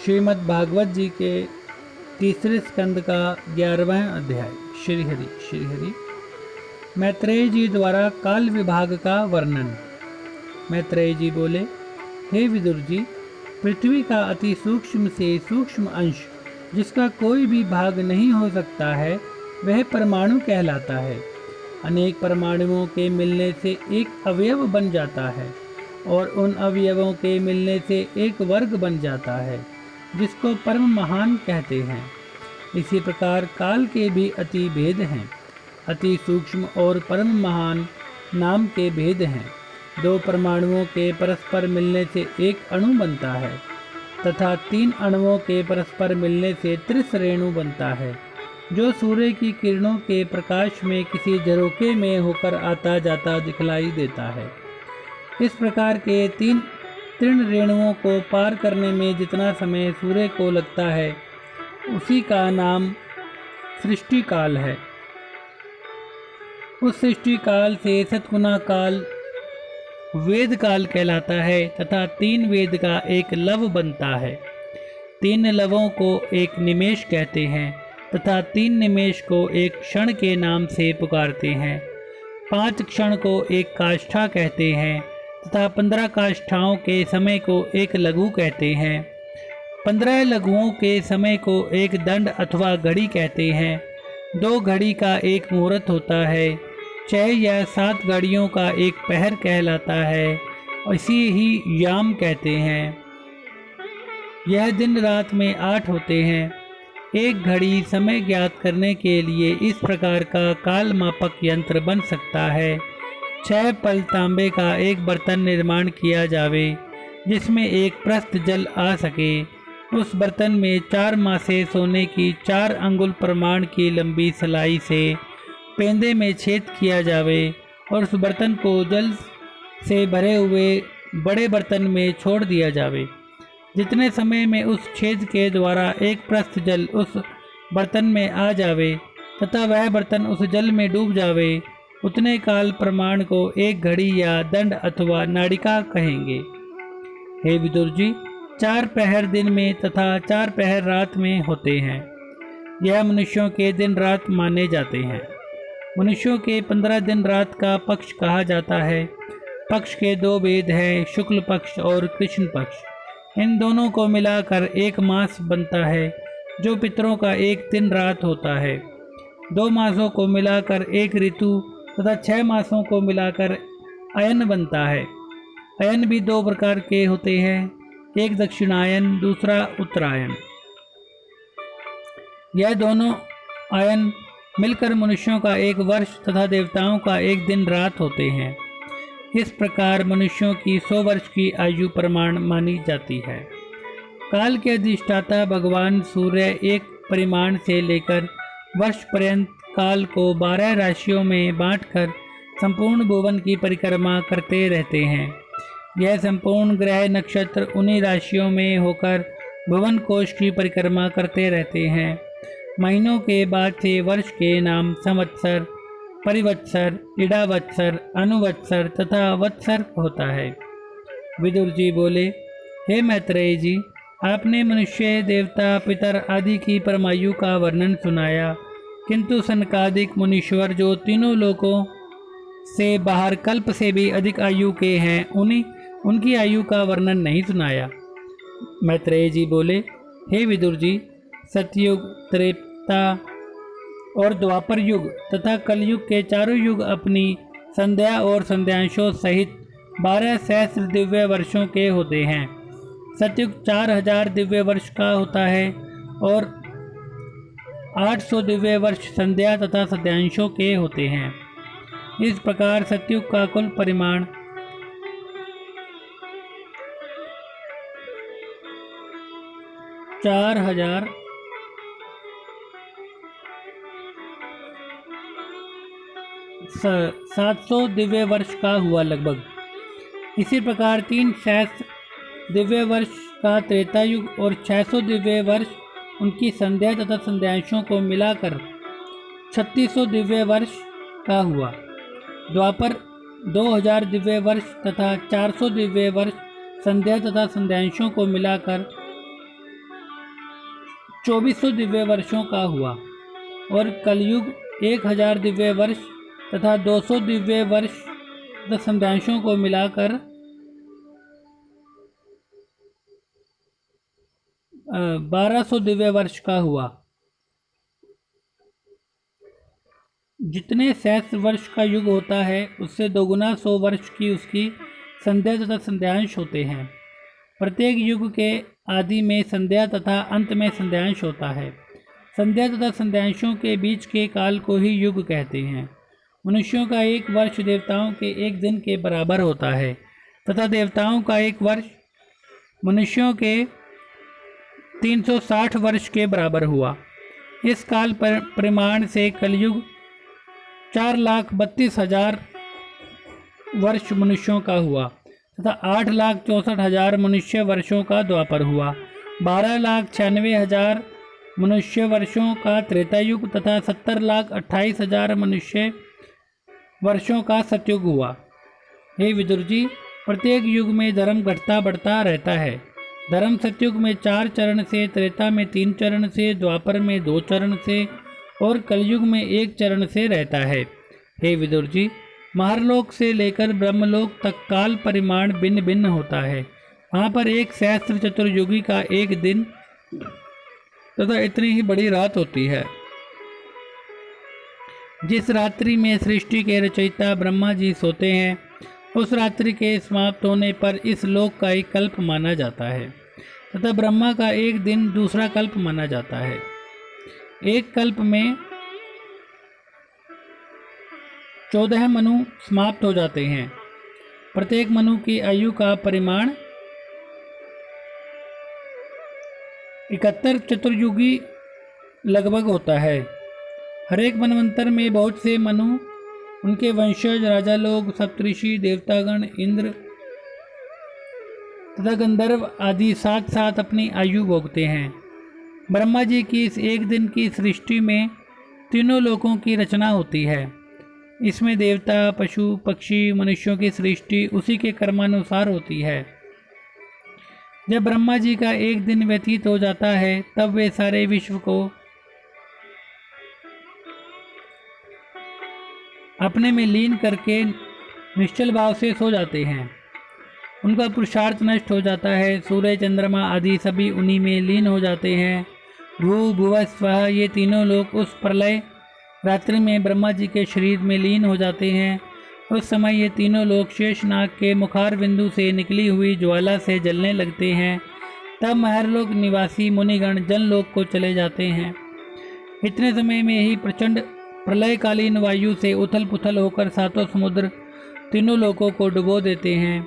श्रीमद् भागवत जी के तीसरे स्कंद का 11वां अध्याय। श्री हरि। मैत्रेय जी द्वारा काल विभाग का वर्णन। मैत्रेय जी बोले, हे विदुर जी, पृथ्वी का अति सूक्ष्म से सूक्ष्म अंश जिसका कोई भी भाग नहीं हो सकता है वह परमाणु कहलाता है। अनेक परमाणुओं के मिलने से एक अवयव बन जाता है और उन अवयवों के मिलने से एक वर्ग बन जाता है जिसको परम महान कहते हैं। इसी प्रकार काल के भी अति भेद हैं। अति सूक्ष्म और परम महान नाम के भेद हैं। दो परमाणुओं के परस्पर मिलने से एक अणु बनता है तथा तीन अणुओं के परस्पर मिलने से त्रिस रेणु बनता है, जो सूर्य की किरणों के प्रकाश में किसी झरोखे में होकर आता जाता दिखलाई देता है। इस प्रकार के तीन रेणुओं को पार करने में जितना समय सूर्य को लगता है उसी का नाम सृष्टि काल है। उस सृष्टि काल से सतगुना काल वेद काल कहलाता है तथा तीन वेद का एक लव बनता है। तीन लवों को एक निमेष कहते हैं तथा तीन निमेष को एक क्षण के नाम से पुकारते हैं। 5 क्षण को एक काष्ठा कहते हैं तथा 15 काष्ठाओं के समय को एक लघु कहते हैं। 15 लघुओं के समय को एक दंड अथवा घड़ी कहते हैं। 2 घड़ी का एक मुहूर्त होता है। 6 या 7 घड़ियों का एक पहर कहलाता है। इसी ही याम कहते हैं। यह दिन रात में 8 होते हैं। एक घड़ी समय ज्ञात करने के लिए इस प्रकार का काल मापक यंत्र बन सकता है। 6 पल तांबे का एक बर्तन निर्माण किया जावे जिसमें एक प्रस्थ जल आ सके। उस बर्तन में 4 मासे सोने की 4 अंगुल प्रमाण की लंबी सलाई से पेंदे में छेद किया जावे और उस बर्तन को जल से भरे हुए बड़े बर्तन में छोड़ दिया जावे। जितने समय में उस छेद के द्वारा एक प्रस्थ जल उस बर्तन में आ जावे तथा वह बर्तन उस जल में डूब जावे, उतने काल प्रमाण को एक घड़ी या दंड अथवा नाड़िका कहेंगे। हे विदुर जी, 4 पहर दिन में तथा 4 पहर रात में होते हैं। यह मनुष्यों के दिन रात माने जाते हैं। मनुष्यों के 15 दिन रात का पक्ष कहा जाता है। पक्ष के 2 भेद हैं, शुक्ल पक्ष और कृष्ण पक्ष। इन दोनों को मिलाकर एक मास बनता है जो पितरों का एक दिन रात होता है। 2 मासों को मिलाकर एक ऋतु तथा 6 मासों को मिलाकर अयन बनता है। अयन भी 2 प्रकार के होते हैं, एक दक्षिणायन, दूसरा उत्तरायण। यह दोनों अयन मिलकर मनुष्यों का एक वर्ष तथा देवताओं का एक दिन रात होते हैं। इस प्रकार मनुष्यों की 100 वर्ष की आयु प्रमाण मानी जाती है। काल के अधिष्ठाता भगवान सूर्य एक परिमाण से लेकर वर्ष पर्यंत काल को 12 राशियों में बांटकर संपूर्ण भुवन की परिक्रमा करते रहते हैं। यह संपूर्ण ग्रह नक्षत्र उन्हीं राशियों में होकर भुवन कोश की परिक्रमा करते रहते हैं। महीनों के बाद से वर्ष के नाम संवत्सर, परिवत्सर, इडावत्सर, अनुवत्सर तथा वत्सर होता है। विदुर जी बोले, हे मैत्रेय जी, आपने मनुष्य, देवता, पितर आदि की परमायु का वर्णन सुनाया, किंतु सनकादिक मुनीश्वर जो तीनों लोकों से बाहर कल्प से भी अधिक आयु के हैं उनकी आयु का वर्णन नहीं सुनाया। मैत्रेय जी बोले, हे विदुर जी, सतयुग, त्रेता और द्वापर युग तथा कलयुग के चारों युग अपनी संध्या और संध्यांशों सहित 12 सहस्त्र दिव्य वर्षों के होते हैं। सतयुग 4000 दिव्य वर्ष का होता है और 800 दिव्य वर्ष संध्या तथा संध्यांशों के होते हैं। इस प्रकार सतयुग का कुल परिमाण 4700 दिव्य वर्ष का हुआ लगभग। इसी प्रकार 3 सहस्त्र दिव्य वर्ष का त्रेता युग और 600 दिव्य वर्ष उनकी संध्या तथा संध्यांशों को मिलाकर 3600 दिव्य वर्ष का हुआ। द्वापर 2000 दिव्य वर्ष तथा 400 दिव्य वर्ष संध्या तथा संध्यांशों को मिलाकर 2400 दिव्य वर्षों का हुआ और कलयुग 1000 दिव्य वर्ष तथा 200 दिव्य वर्ष तथा संध्यांशों को मिलाकर 1200 दिव्य वर्ष का हुआ। जितने सहस्त्र वर्ष का युग होता है उससे दोगुना 100 वर्ष की उसकी संध्या तथा संध्यांश होते हैं। प्रत्येक युग के आदि में संध्या तथा अंत में संध्यांश होता है। संध्या तथा संध्यांशों के बीच के काल को ही युग कहते हैं। मनुष्यों का एक वर्ष देवताओं के एक दिन के बराबर होता है तथा देवताओं का एक वर्ष मनुष्यों के 360 वर्ष के बराबर हुआ। इस काल पर परिमाण से कलयुग 4,32,000 वर्ष मनुष्यों का हुआ तथा 8,64,000 मनुष्य वर्षों का द्वापर हुआ। 12,96,000 मनुष्य वर्षों का त्रेता युग तथा 70,28,000 मनुष्य वर्षों का सतयुग हुआ। हे विदुर जी, प्रत्येक युग में धर्म घटता बढ़ता रहता है। धर्म सतयुग में 4 चरण से, त्रेता में 3 चरण से, द्वापर में 2 चरण से और कलयुग में 1 चरण से रहता है। हे विदुर जी, महर्लोक से लेकर ब्रह्मलोक तक काल परिमाण भिन्न भिन्न होता है। वहाँ पर एक सहस्त्र चतुर्युगी का एक दिन तथा इतनी ही बड़ी रात होती है। जिस रात्रि में सृष्टि के रचयिता ब्रह्मा जी सोते हैं, उस रात्रि के समाप्त होने पर इस लोक का एक कल्प माना जाता है तथा ब्रह्मा का एक दिन दूसरा कल्प माना जाता है। एक कल्प में 14 मनु समाप्त हो जाते हैं। प्रत्येक मनु की आयु का परिमाण 71 चतुर्युगी लगभग होता है। हर एक मनवंतर में बहुत से मनु, उनके वंशज, राजा लोग, सप्तऋषि, देवतागण, इंद्र तथा गंधर्व आदि साथ साथ अपनी आयु भोगते हैं। ब्रह्मा जी की इस एक दिन की सृष्टि में तीनों लोकों की रचना होती है। इसमें देवता, पशु, पक्षी, मनुष्यों की सृष्टि उसी के कर्मानुसार होती है। जब ब्रह्मा जी का एक दिन व्यतीत हो जाता है, तब वे सारे विश्व को अपने में लीन करके निश्चल भाव से सो जाते हैं। उनका पुरुषार्थ नष्ट हो जाता है। सूर्य, चंद्रमा आदि सभी उन्हीं में लीन हो जाते हैं। भू, भुवः, स्वः ये तीनों लोग उस प्रलय रात्रि में ब्रह्मा जी के शरीर में लीन हो जाते हैं। उस समय ये तीनों लोग शेषनाग के मुखार बिंदु से निकली हुई ज्वाला से जलने लगते हैं। तब महर्लोक निवासी मुनिगण जनलोक को चले जाते हैं। इतने समय में ही प्रचंड प्रलयकालीन वायु से उथल पुथल होकर सातों समुद्र तीनों लोकों को डुबो देते हैं।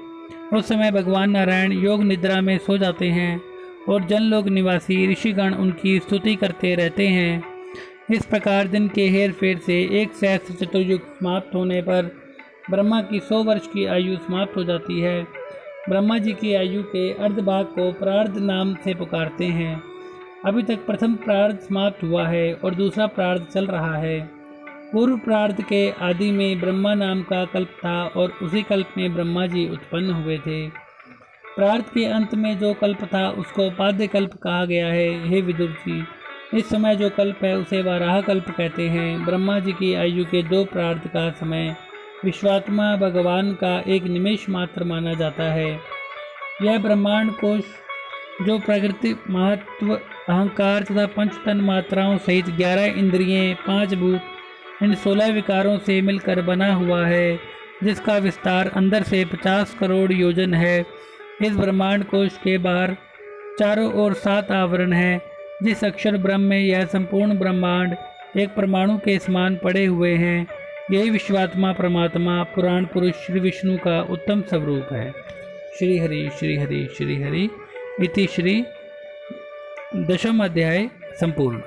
उस समय भगवान नारायण योग निद्रा में सो जाते हैं और जनलोक निवासी ऋषिगण उनकी स्तुति करते रहते हैं। इस प्रकार दिन के हेर फेर से एक सहस्त्र चतुर्युग समाप्त होने पर ब्रह्मा की 100 वर्ष की आयु समाप्त हो जाती है। ब्रह्मा जी की आयु के अर्धभाग को प्रार्ध नाम से पुकारते हैं। अभी तक प्रथम प्रार्ध समाप्त हुआ है और दूसरा प्रार्ध चल रहा है। पूर्व प्रार्ध के आदि में ब्रह्मा नाम का कल्प था और उसी कल्प में ब्रह्मा जी उत्पन्न हुए थे। प्रार्ध के अंत में जो कल्प था उसको पाद्य कल्प कहा गया है। हे विदुर जी, इस समय जो कल्प है उसे वाराह कल्प कहते हैं। ब्रह्मा जी की आयु के 2 प्रार्ध का समय विश्वात्मा भगवान का एक निमेष मात्र माना जाता है। यह ब्रह्मांड कोश जो प्रकृति, महत्व, अहंकार तथा पंच तन मात्राओं सहित 11 इंद्रियें, 5 भूत, इन 16 विकारों से मिलकर बना हुआ है, जिसका विस्तार अंदर से 50 करोड़ योजन है। इस ब्रह्मांड कोश के बाहर चारों ओर 7 आवरण हैं। जिस अक्षर ब्रह्म में यह संपूर्ण ब्रह्मांड एक परमाणु के समान पड़े हुए हैं, यही विश्वात्मा परमात्मा पुराण पुरुष श्री विष्णु का उत्तम स्वरूप है। श्री हरि श्री हरि श्री हरि इति श्री 10वां अध्याय संपूर्ण।